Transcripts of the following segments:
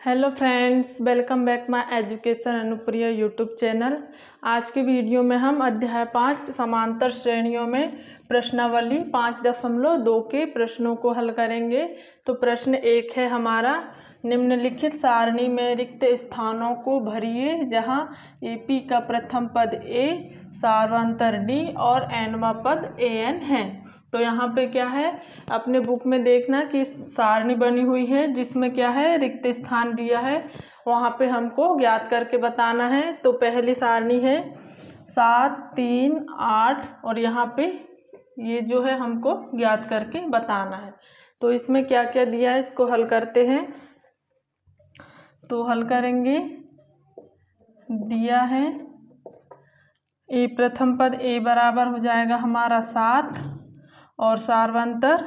Hello friends, welcome back my education Anupriya YouTube channel. आज के video में हम अध्याय 5 समांतर श्रेणियों में प्रश्नावली 5.2 के प्रश्नों को हल करेंगे। तो प्रश्न 1 है हमारा, निम्नलिखित सारणी में रिक्त स्थानों को भरिए जहां AP का प्रथम पद A, सार्वंतर D और nवां पद AN है। तो यहाँ पे क्या है, अपने बुक में देखना कि सारणी बनी हुई है जिसमें क्या है, रिक्त स्थान दिया है, वहाँ पे हमको ज्ञात करके बताना है। तो पहली सारणी है 7, 3, 8 और यहाँ पे ये जो है हमको ज्ञात करके बताना है। तो इसमें क्या क्या दिया है इसको हल करते हैं। तो हल करेंगे, दिया है ए प्रथम पद A बराबर हो जाएगा हमारा 7 और सार्वंतर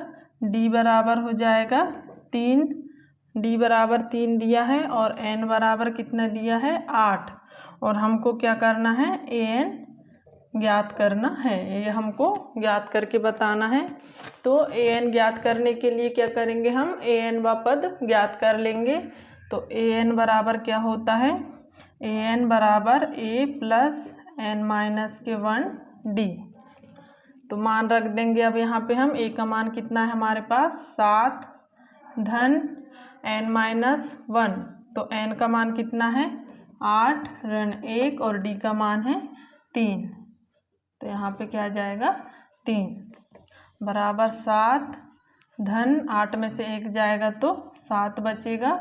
D बराबर हो जाएगा 3, D बराबर 3 दिया है और N बराबर कितना दिया है 8। और हमको क्या करना है, AN ज्ञात करना है, ये हमको ज्ञात करके बताना है। तो AN ज्ञात करने के लिए क्या करेंगे, हम AN व पद ज्ञात कर लेंगे। तो AN बराबर क्या होता है, AN बराबर A प्लस n-1 D। तो मान रख देंगे। अब यहाँ पे हम A का मान कितना है हमारे पास 7 धन n-1, तो n का मान कितना है 8 ऋण 1 और D का मान है 3। तो यहाँ पे क्या आ जाएगा 3 बराबर 7 धन 8 में से 1 जाएगा तो 7 बचेगा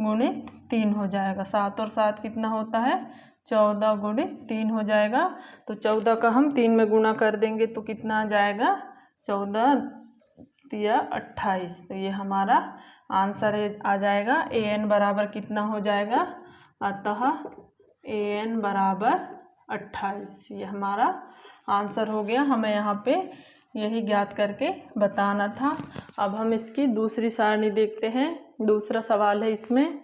गुणित 3 हो जाएगा। 7 और 7 कितना होता है 14 गुणित 3 हो जाएगा। तो 14 का हम 3 में गुणा कर देंगे तो कितना आ जाएगा 14 तिया 28। तो ये हमारा आंसर है, आ जाएगा। AN बराबर कितना हो जाएगा, अतः AN बराबर 28। ये हमारा आंसर हो गया। हमें यहाँ पे यही ज्ञात करके बताना था। अब हम इसकी दूसरी सारणी देखते हैं। दूसरा सवाल है इसमें।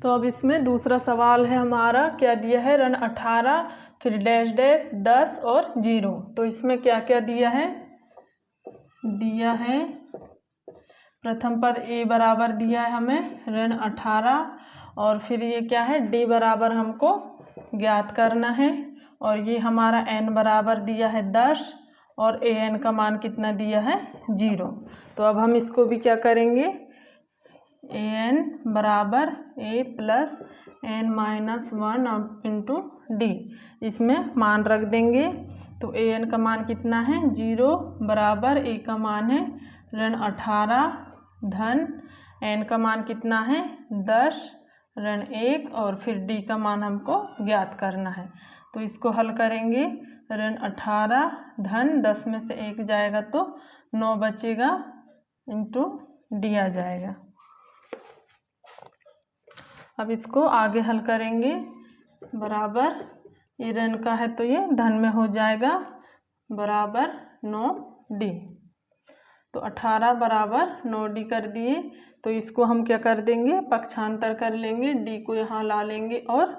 तो अब इसमें दूसरा सवाल है हमारा, क्या दिया है, ऋण 18 फिर डैश डैश 10 और 0। तो इसमें क्या क्या दिया है, दिया है प्रथम पद A बराबर दिया है हमें ऋण 18 और फिर ये क्या है D बराबर हमको ज्ञात करना है और ये हमारा N बराबर दिया है 10 और AN का मान कितना दिया है 0। तो अब हम इसको भी क्या करेंगे, AN बराबर A plus n-1 into D, इसमें मान रख देंगे। तो AN का मान कितना है 0 बराबर A का मान है ऋण 18 धन N का मान कितना है 10 ऋण 1 और फिर D का मान हमको ज्ञात करना है। तो इसको हल करेंगे, ऋण 18 धन 10 में से 1 जाएगा तो 9 बचेगा इंटू D आ जाएगा। अब इसको आगे हल करेंगे, बराबर ये ऋण का है तो ये धन में हो जाएगा बराबर 9D। तो 18 बराबर 9D कर दिए। तो इसको हम क्या कर देंगे, पक्षांतर कर लेंगे, D को यहाँ ला लेंगे और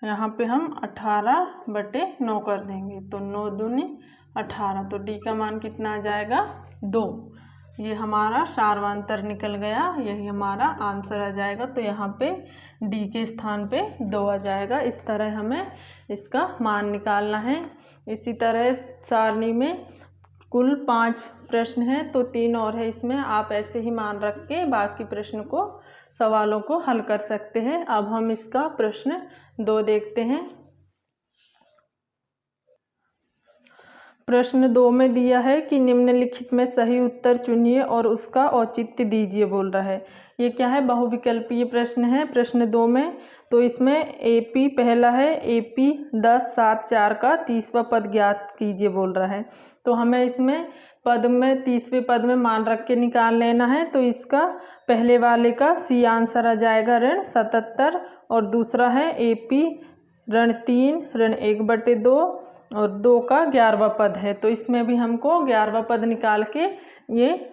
यहाँ पे हम 18/9 कर देंगे। तो 9 दूनी 18, तो D का मान कितना आ जाएगा 2। ये हमारा सार्वंतर निकल गया, यही हमारा आंसर आ जाएगा। तो यहाँ पे D के स्थान पे 2 आ जाएगा। इस तरह हमें इसका मान निकालना है। इसी तरह सारणी में कुल 5 प्रश्न हैं, तो 3 और है इसमें। आप ऐसे ही मान रख के बाकी प्रश्न को, सवालों को हल कर सकते हैं। अब हम इसका प्रश्न 2 देखते हैं। प्रश्न 2 में दिया है कि निम्नलिखित में सही उत्तर चुनिए और उसका औचित्य दीजिए बोल रहा है। ये क्या है, बहुविकल्पीय प्रश्न है प्रश्न 2 में। तो इसमें AP पहला है, AP 10, 7, 4 का 30वां पद ज्ञात कीजिए बोल रहा है। तो हमें इसमें पद में 30वें पद में मान रख के निकाल लेना है। तो इसका पहले वाले का C आंसर आ जाएगा ऋण 77 और दूसरा है AP ऋण 3 ऋण 1/2 और 2 का 11वां पद है। तो इसमें भी हमको 11वां पद निकाल के ये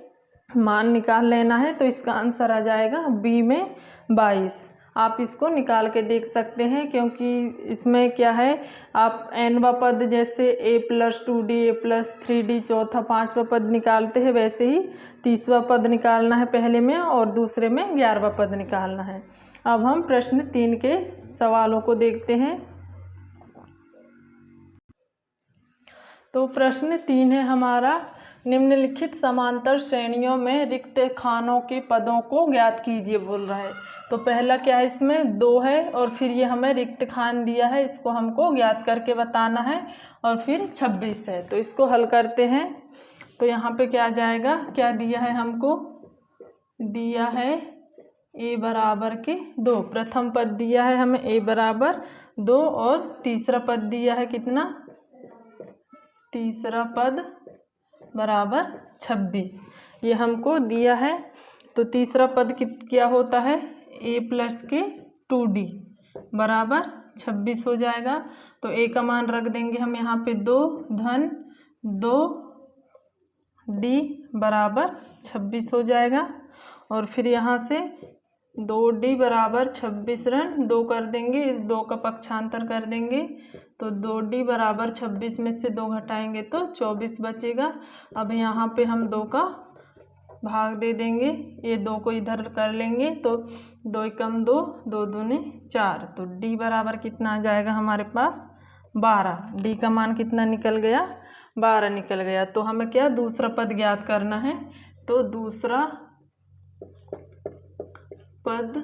मान निकाल लेना है। तो इसका आंसर आ जाएगा B में 22 आप इसको निकाल के देख सकते हैं, क्योंकि इसमें क्या है, आप nवां पद जैसे a+2d a+3d चौथा 5वां पद निकालते हैं, वैसे ही 30वां पद निकालना है पहले में और दूसरे में 11वां पद निकालना है। अब हम प्रश्न 3 के सवालों को देखते हैं। तो प्रश्न 3 है हमारा, निम्नलिखित समांतर श्रेणियों में रिक्त खानों के पदों को ज्ञात कीजिए बोल रहा है। तो पहला क्या है, इसमें 2 है और फिर ये हमें रिक्त खान दिया है, इसको हमको ज्ञात करके बताना है, और फिर 26 है। तो इसको हल करते हैं। तो यहाँ पे क्या आ जाएगा, क्या दिया है हमको, दिया है a बराबर के 2, प्रथम पद दिया है हमें a बराबर 2 और तीसरा पद दिया है कितना, तीसरा पद बराबर 26, ये हमको दिया है। तो तीसरा पद क्या होता है, a+2d बराबर 26 हो जाएगा। तो a का मान रख देंगे हम यहाँ पे 2 धन 2d बराबर 26 हो जाएगा। और फिर यहाँ से 2d बराबर 26 ऋण 2 कर देंगे, इस 2 का पक्षांतर कर देंगे, तो 2d बराबर 26 में से 2 घटाएंगे तो 24 बचेगा। अब यहाँ पे हम 2 का भाग दे देंगे, ये 2 को इधर कर लेंगे, तो 2 कम 2, 2 दूने 4, तो d बराबर कितना आ जाएगा हमारे पास 12। d का मान कितना निकल गया, 12 निकल गया। तो हमें क्या दूसरा पद ज्ञात करना है। तो दूसरा पद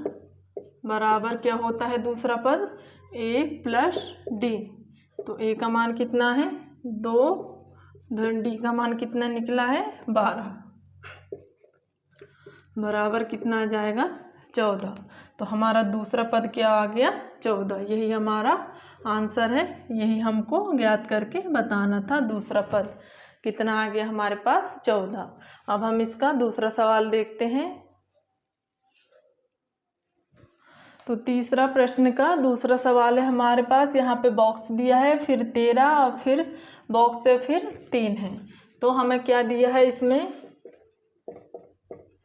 बराबर क्या होता है, दूसरा पद a+d। तो a का मान कितना है 2 धन d का मान कितना निकला है 12, बराबर कितना आ जाएगा 14। तो हमारा दूसरा पद क्या आ गया 14, यही हमारा आंसर है, यही हमको ज्ञात करके बताना था। दूसरा पद कितना आ गया हमारे पास 14। अब हम इसका दूसरा सवाल देखते हैं। तो तीसरा प्रश्न का दूसरा सवाल है हमारे पास, यहाँ पे बॉक्स दिया है, फिर 13 और फिर बॉक्स है, फिर 3 है। तो हमें क्या दिया है, इसमें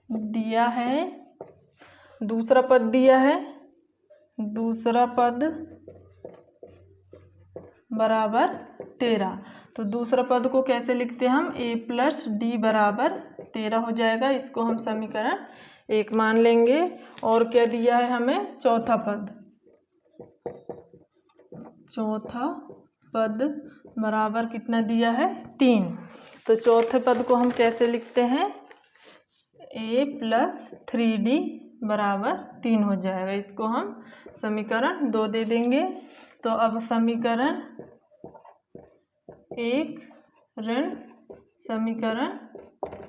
दिया है दूसरा पद दिया है, दूसरा पद बराबर 13। तो दूसरा पद को कैसे लिखते हैं हम, a+d बराबर 13 हो जाएगा, इसको हम समीकरण 1 मान लेंगे। और क्या दिया है हमें, चौथा पद बराबर कितना दिया है 3। तो चौथे पद को हम कैसे लिखते हैं, a+3d बराबर 3 हो जाएगा, इसको हम समीकरण 2 दे देंगे। तो अब समीकरण 1 ऋण समीकरण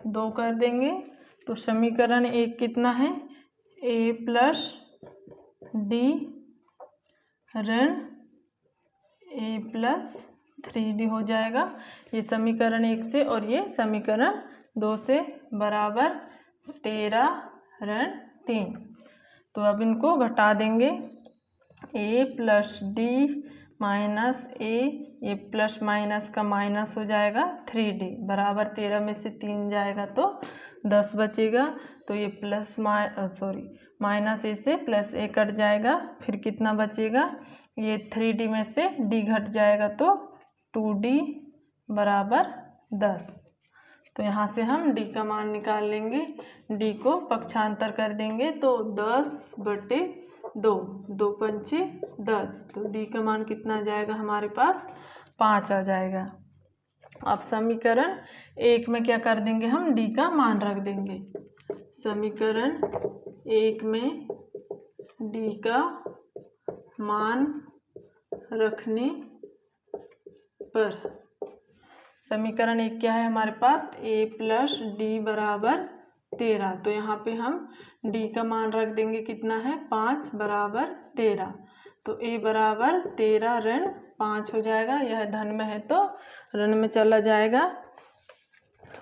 2 कर देंगे। तो समीकरण 1 कितना है, a+d ऋण a+3d हो जाएगा, ये समीकरण 1 से, और ये समीकरण 2 से, बराबर 13 ऋण 3। तो अब इनको घटा देंगे, a+d माइनस ये प्लस माइनस का माइनस हो जाएगा 3d बराबर 13 में से 3 जाएगा तो 10 बचेगा। तो ये माइनस ए से प्लस ए कट जाएगा, फिर कितना बचेगा, ये 3d में से d घट जाएगा तो 2d बराबर 10। तो यहाँ से हम d का मान निकाल लेंगे, d को पक्षांतर कर देंगे तो 10/2, 2 पंचे 10, तो d का मान कितना आ जाएगा हमारे पास 5 आ जाएगा। अब समीकरण 1 में क्या कर देंगे, हम d का मान रख देंगे। समीकरण 1 में d का मान रखने पर समीकरण 1 क्या है हमारे पास, a+d बराबर 13। तो यहाँ पे हम d का मान रख देंगे, कितना है 5 बराबर 13। तो a बराबर 13 ऋण 5 हो जाएगा, यह धन में है तो ऋण में चला जाएगा।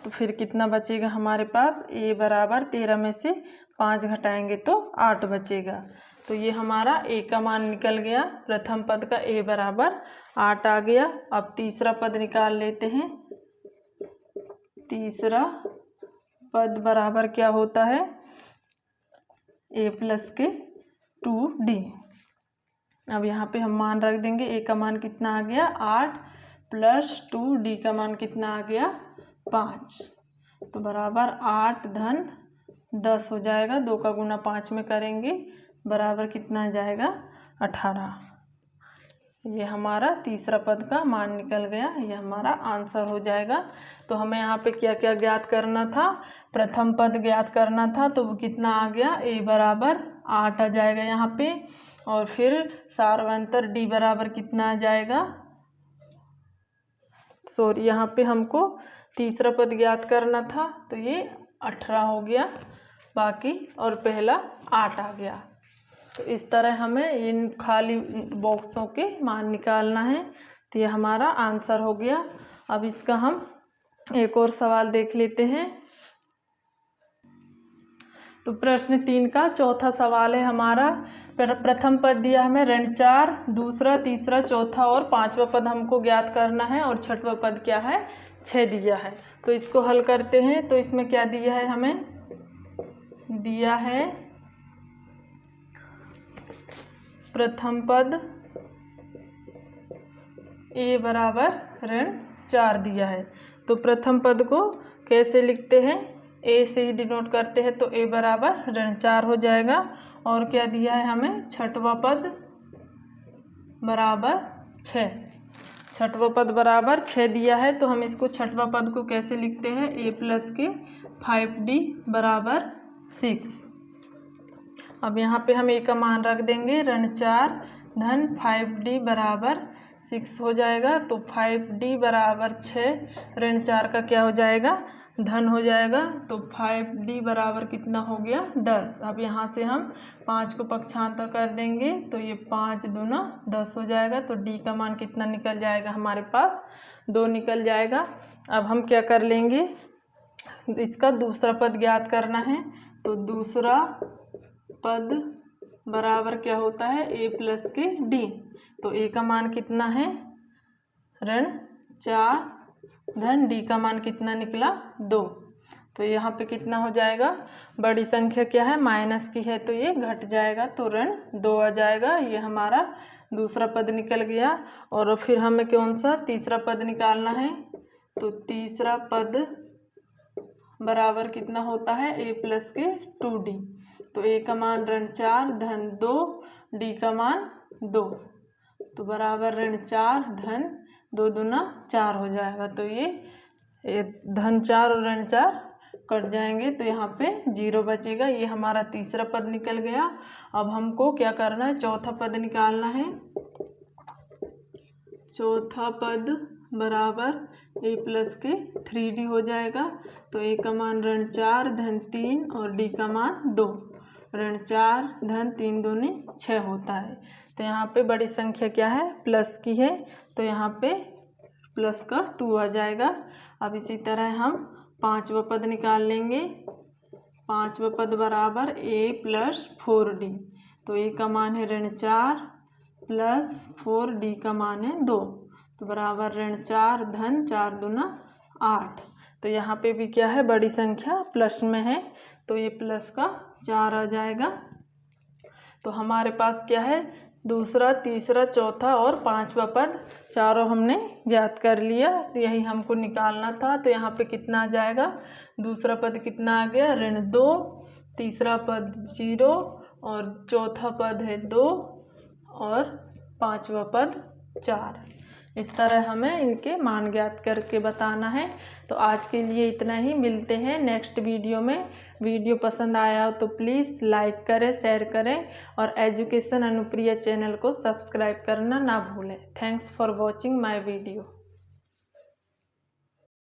तो फिर कितना बचेगा हमारे पास, a बराबर 13 में से 5 घटाएंगे तो 8 बचेगा। तो ये हमारा a का मान निकल गया, प्रथम पद का a बराबर 8 आ गया। अब तीसरा पद निकाल लेते हैं। तीसरा पद बराबर क्या होता है, a+ के 2D। अब यहाँ पे हम मान रख देंगे, a का मान कितना आ गया 8 प्लस 2D का मान कितना आ गया 5, तो बराबर 8 धन 10 हो जाएगा। 2 का गुना 5 में करेंगे बराबर कितना आ जाएगा 18। ये हमारा तीसरा पद का मान निकल गया, ये हमारा आंसर हो जाएगा। तो हमें यहाँ पे क्या क्या ज्ञात करना था, प्रथम पद ज्ञात करना था, तो वो कितना आ गया a बराबर 8 आ जाएगा यहाँ पे, और फिर सार्वंतर d बराबर कितना आ जाएगा, सॉरी यहाँ पे हमको तीसरा पद ज्ञात करना था, तो ये 18 हो गया बाकी, और पहला 8 आ गया। तो इस तरह हमें इन खाली बॉक्सों के मान निकालना है। तो ये हमारा आंसर हो गया। अब इसका हम एक और सवाल देख लेते हैं। तो प्रश्न 3 का चौथा सवाल है हमारा। प्रथम पद दिया हमें ऋण 4, दूसरा, तीसरा, चौथा और पांचवा पद हमको ज्ञात करना है, और छठवां पद क्या है 6 दिया है। तो इसको हल करते हैं। तो इसमें क्या दिया है, हमें दिया है प्रथम पद a बराबर ऋण 4 दिया है। तो प्रथम पद को कैसे लिखते हैं, a से ही डिनोट करते हैं, तो a बराबर ऋण 4 हो जाएगा। और क्या दिया है हमें, छठवां पद बराबर 6, छठवां पद बराबर 6 दिया है। तो हम इसको छठवां पद को कैसे लिखते हैं, a प्लस के 5d बराबर 6। अब यहाँ पे हम a का मान रख देंगे, ऋण 4 धन 5d बराबर 6 हो जाएगा। तो 5d बराबर 6, ऋण 4 का क्या हो जाएगा, धन हो जाएगा। तो 5d बराबर कितना हो गया 10। अब यहाँ से हम 5 को पक्षांतर कर देंगे, तो ये 5 दूना 10 हो जाएगा। तो d का मान कितना निकल जाएगा, हमारे पास 2 निकल जाएगा। अब हम क्या कर लेंगे, इसका दूसरा पद ज्ञात करना है। तो दूसरा पद बराबर क्या होता है, a प्लस के d। तो a का मान कितना है ऋण 4 धन d का मान कितना निकला 2। तो यहाँ पे कितना हो जाएगा, बड़ी संख्या क्या है माइनस की है, तो ये घट जाएगा, तो ऋण 2 आ जाएगा। ये हमारा दूसरा पद निकल गया। और फिर हमें कौन सा तीसरा पद निकालना है। तो तीसरा पद बराबर कितना होता है, a प्लस के 2d। तो a का मान ऋण 4 धन 2, d का मान 2, तो बराबर ऋण 4 धन 2 दूना 4 हो जाएगा। तो ये धन 4 और ऋण 4 कट जाएंगे, तो यहाँ पे 0 बचेगा। ये हमारा तीसरा पद निकल गया। अब हमको क्या करना है, चौथा पद निकालना है। चौथा पद बराबर a प्लस के 3d हो जाएगा। तो a का मान ऋण 4 धन 3 और d का मान 2, ऋण 4 धन 3 दूनी 6 होता है। तो यहाँ पे बड़ी संख्या क्या है, प्लस की है, तो यहाँ पे प्लस का 2 आ जाएगा। अब इसी तरह हम पांचवा पद निकाल लेंगे। पांचवा पद बराबर a प्लस 4d। तो a का मान है ऋण 4 प्लस 4d का मान है 2, तो बराबर ऋण 4 धन 4 दूना 8। तो यहाँ पे भी क्या है, बड़ी संख्या प्लस में है, तो ये प्लस का 4 आ जाएगा। तो हमारे पास क्या है, दूसरा, तीसरा, चौथा और पांचवा पद चारों हमने ज्ञात कर लिया। तो यही हमको निकालना था। तो यहाँ पे कितना आ जाएगा, दूसरा पद कितना आ गया ऋण 2, तीसरा पद 0 और चौथा पद है 2 और पांचवा पद 4। इस तरह हमें इनके मान ज्ञात करके बताना है। तो आज के लिए इतना ही, मिलते हैं नेक्स्ट वीडियो में। वीडियो पसंद आया हो तो प्लीज़ लाइक करें, शेयर करें और एजुकेशन अनुप्रिया चैनल को सब्सक्राइब करना ना भूलें। Thanks for watching my video.